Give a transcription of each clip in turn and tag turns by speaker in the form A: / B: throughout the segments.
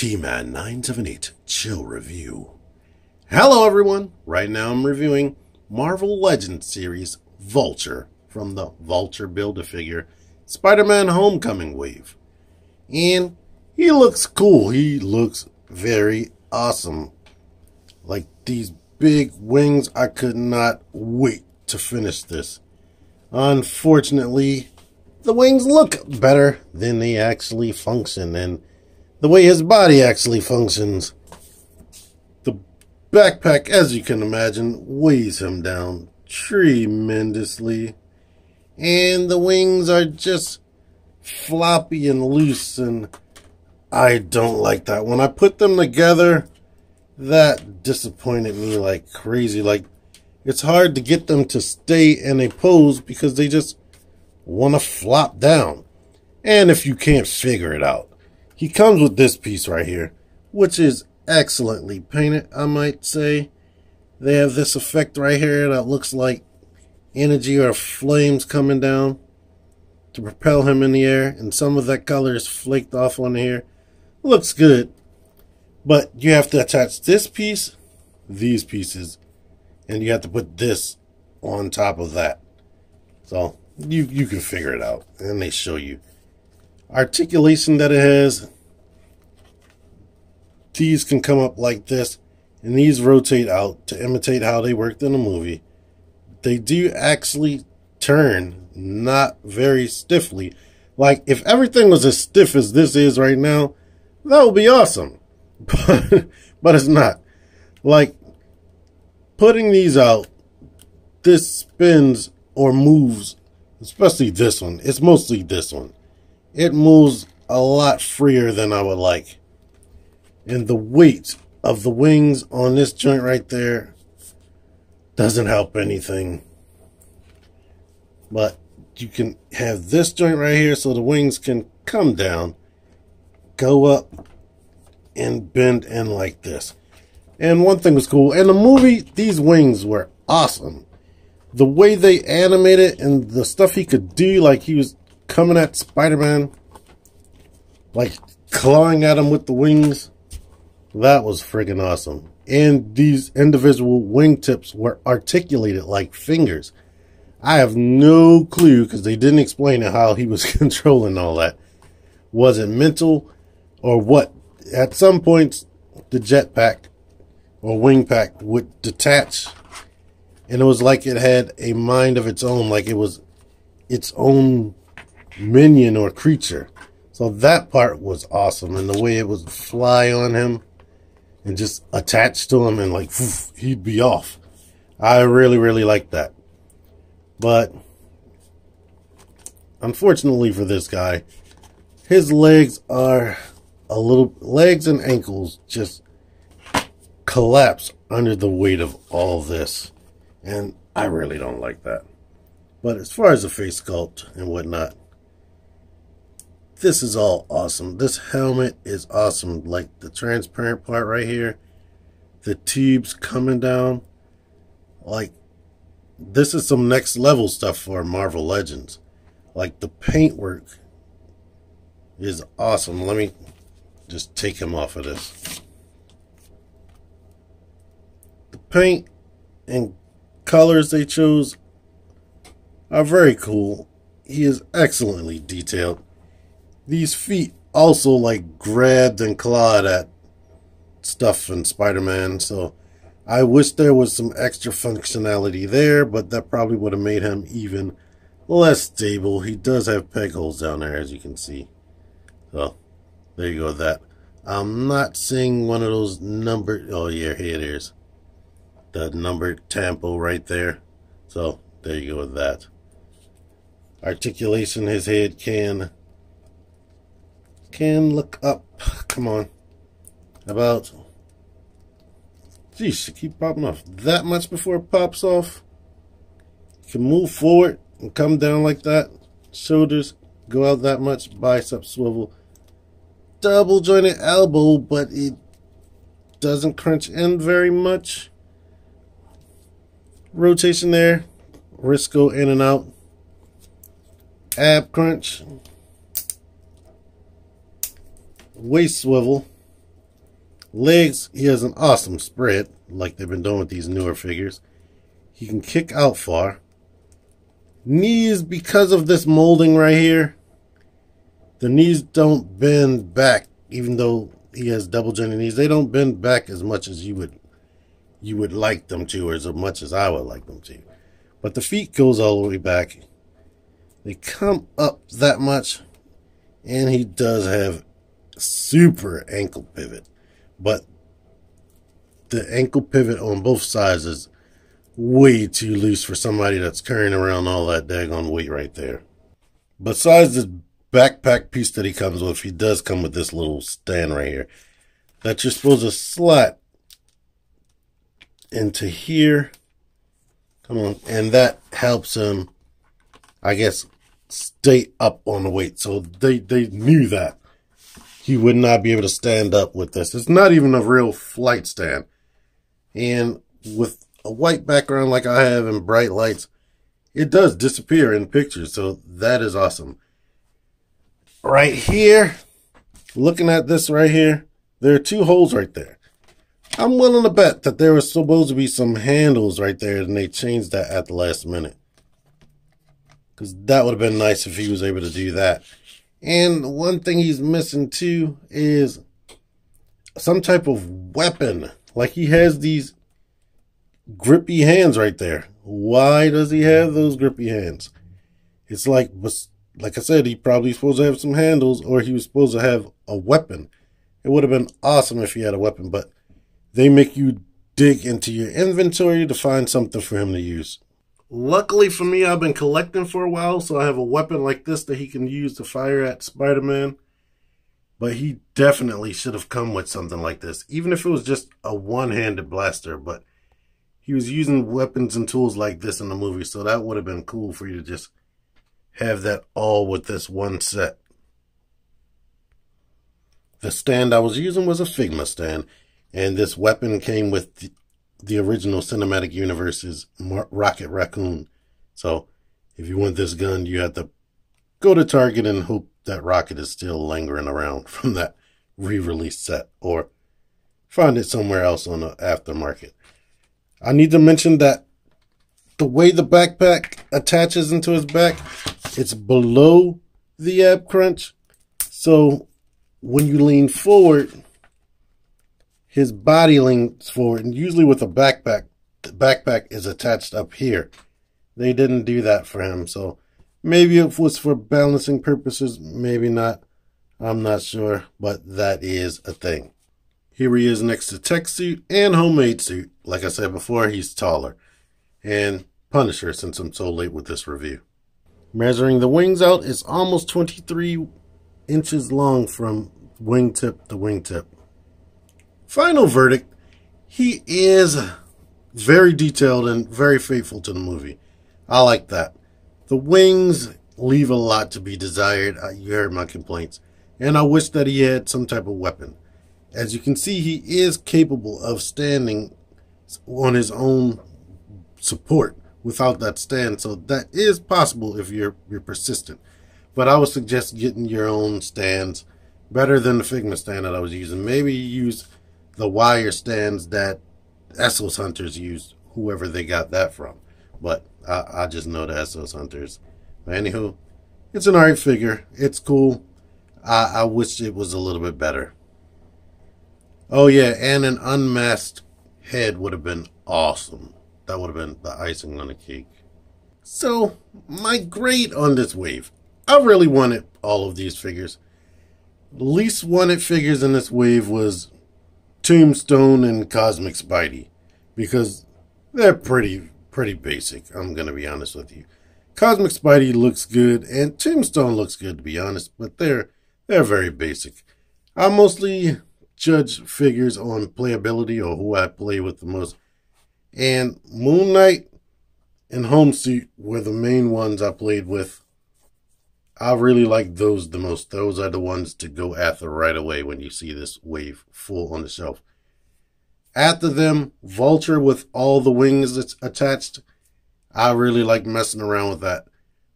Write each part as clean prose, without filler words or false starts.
A: T-Man 978 Chill Review. Hello everyone! Right now I'm reviewing Marvel Legends series Vulture from the Vulture Build-A-Figure Spider-Man Homecoming wave. And he looks cool. He looks very awesome. Like these big wings, I could not wait to finish this. Unfortunately, the wings look better than they actually function, and the way his body actually functions. The backpack, as you can imagine, weighs him down tremendously, and the wings are just floppy and loose, and I don't like that. When I put them together, that disappointed me like crazy. Like, it's hard to get them to stay in a pose because they just want to flop down. And if you can't figure it out, he comes with this piece right here, which is excellently painted, I might say. They have this effect right here that looks like energy or flames coming down to propel him in the air, and some of that color is flaked off on here. Looks good, but you have to attach this piece, these pieces, and you have to put this on top of that. So you can figure it out, and they show you articulation that it has. These can come up like this, and these rotate out to imitate how they worked in the movie. They do actually turn, not very stiffly. Like, if everything was as stiff as this is right now, that would be awesome. But it's not. Like, putting these out, this spins or moves, especially this one. It's mostly this one. It moves a lot freer than I would like. And the weight of the wings on this joint right there doesn't help anything. But you can have this joint right here so the wings can come down, go up, and bend in like this. And one thing was cool. In the movie, these wings were awesome. The way they animated and the stuff he could do, like he was coming at Spider-Man, like clawing at him with the wings, that was friggin' awesome. And these individual wingtips were articulated like fingers. I have no clue, because they didn't explain how he was controlling all that. Was it mental or what? At some points, the jetpack or wing pack would detach, and it was like it had a mind of its own, like it was its own minion or creature. So that part was awesome, and the way it would fly on him and just attach to him and like poof, he'd be off. I really liked that. But unfortunately for this guy, his legs are legs and ankles just collapse under the weight of all this, and I really don't like that. But as far as the face sculpt and whatnot, this is all awesome. This helmet is awesome. Like the transparent part right here, the tubes coming down, like this is some next level stuff for Marvel Legends. Like the paintwork is awesome. Let me just take him off of this. The paint and colors they chose are very cool. He is excellently detailed. These feet also like grabbed and clawed at stuff in Spider-Man, so I wish there was some extra functionality there, but that probably would have made him even less stable. He does have peg holes down there, as you can see. So there you go with that. I'm not seeing one of those numbered, oh yeah, here it is. The numbered tampo right there. So there you go with that. Articulation, his head can look up. Come on. About, geez, it keep popping off that much before it pops off. You can move forward and come down like that. Shoulders go out that much. Bicep swivel. Double jointed elbow, but it doesn't crunch in very much. Rotation there. Wrist go in and out. Ab crunch. Waist swivel. Legs, he has an awesome spread, like they've been doing with these newer figures. He can kick out far. Knees, because of this molding right here, the knees don't bend back, even though he has double jointed knees. They don't bend back as much as you would like them to, or as much as I would like them to. But the feet goes all the way back. They come up that much, and he does have super ankle pivot. But the ankle pivot on both sides is way too loose for somebody that's carrying around all that daggone weight right there. Besides this backpack piece that he comes with, he does come with this little stand right here that you're supposed to slide into here. Come on. And that helps him, I guess, stay up on the weight. So they knew that he would not be able to stand up with this. It's not even a real flight stand. And with a white background like I have and bright lights, it does disappear in pictures. So that is awesome. Right here, looking at this right here, there are two holes right there. I'm willing to bet that there was supposed to be some handles right there, and they changed that at the last minute. Because that would have been nice if he was able to do that. And one thing he's missing too is some type of weapon. Like he has these grippy hands right there. Why does he have those grippy hands? It's like I said, he probably supposed to have some handles, or he was supposed to have a weapon. It would have been awesome if he had a weapon, but they make you dig into your inventory to find something for him to use. Luckily for me, I've been collecting for a while, so I have a weapon like this that he can use to fire at Spider-Man. But he definitely should have come with something like this, even if it was just a one-handed blaster. But he was using weapons and tools like this in the movie, so that would have been cool for you to just have that all with this one set. The stand I was using was a Figma stand, and this weapon came with the original Cinematic Universe's Rocket Raccoon. So if you want this gun, you have to go to Target and hope that Rocket is still lingering around from that re-release set, or find it somewhere else on the aftermarket. I need to mention that the way the backpack attaches into his back, it's below the ab crunch. So when you lean forward, his body leans forward. And usually with a backpack, the backpack is attached up here. They didn't do that for him. So maybe it was for balancing purposes, maybe not. I'm not sure, but that is a thing. Here he is next to Tech Suit and Homemade Suit. Like I said before, he's taller. And Punisher, since I'm so late with this review. Measuring the wings out, it's almost 23 inches long from wingtip to wingtip. Final verdict, he is very detailed and very faithful to the movie. I like that. The wings leave a lot to be desired. You heard my complaints. And I wish that he had some type of weapon. As you can see, he is capable of standing on his own support without that stand. So that is possible if you're persistent. But I would suggest getting your own stands. Better than the Figma stand that I was using. Maybe use the wire stands that Essos Hunters used, whoever they got that from. But I just know the Essos Hunters. But anywho, it's an alright figure. It's cool. I wish it was a little bit better. Oh yeah, and an unmasked head would have been awesome. That would have been the icing on the cake. So, my grade on this wave. I really wanted all of these figures. The least wanted figures in this wave was Tombstone and Cosmic Spidey, because they're pretty basic. I'm going to be honest with you. Cosmic Spidey looks good, and Tombstone looks good, to be honest, but they're very basic. I mostly judge figures on playability, or who I play with the most. And Moon Knight and Homesuit were the main ones I played with. I really like those the most. Those are the ones to go after right away when you see this wave full on the shelf. After them, Vulture with all the wings that's attached. I really like messing around with that.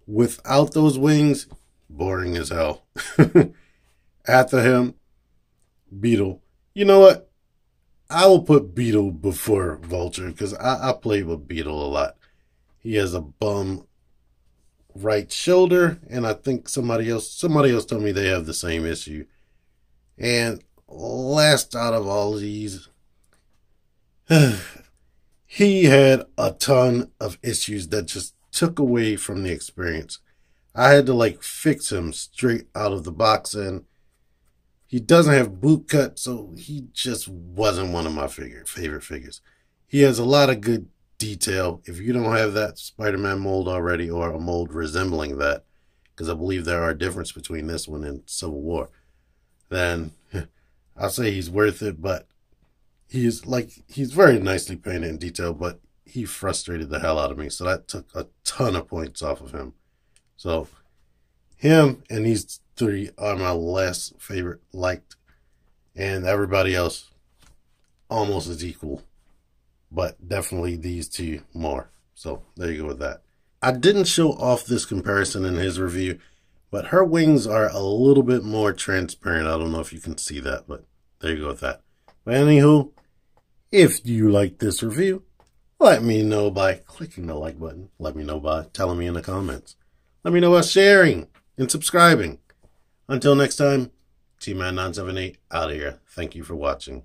A: Without those wings, boring as hell. After him, Beetle. You know what? I will put Beetle before Vulture because I played with Beetle a lot. He has a bum right shoulder, and I think somebody else told me they have the same issue. And last out of all these, he had a ton of issues that just took away from the experience. I had to like fix him straight out of the box, and he doesn't have boot cut, so he just wasn't one of my favorite figures. He has a lot of good detail. If you don't have that Spider-Man mold already, or a mold resembling that, because I believe there are a difference between this one and Civil War, then I'll say he's worth it. But he's very nicely painted in detail, but he frustrated the hell out of me, so that took a ton of points off of him. So him and these three are my last favorite liked, and everybody else almost as equal, but definitely these two more. So there you go with that. I didn't show off this comparison in his review, but her wings are a little bit more transparent. I don't know if you can see that, but there you go with that. But anywho, if you like this review, let me know by clicking the like button. Let me know by telling me in the comments. Let me know by sharing and subscribing. Until next time, T-Man978 out of here. Thank you for watching.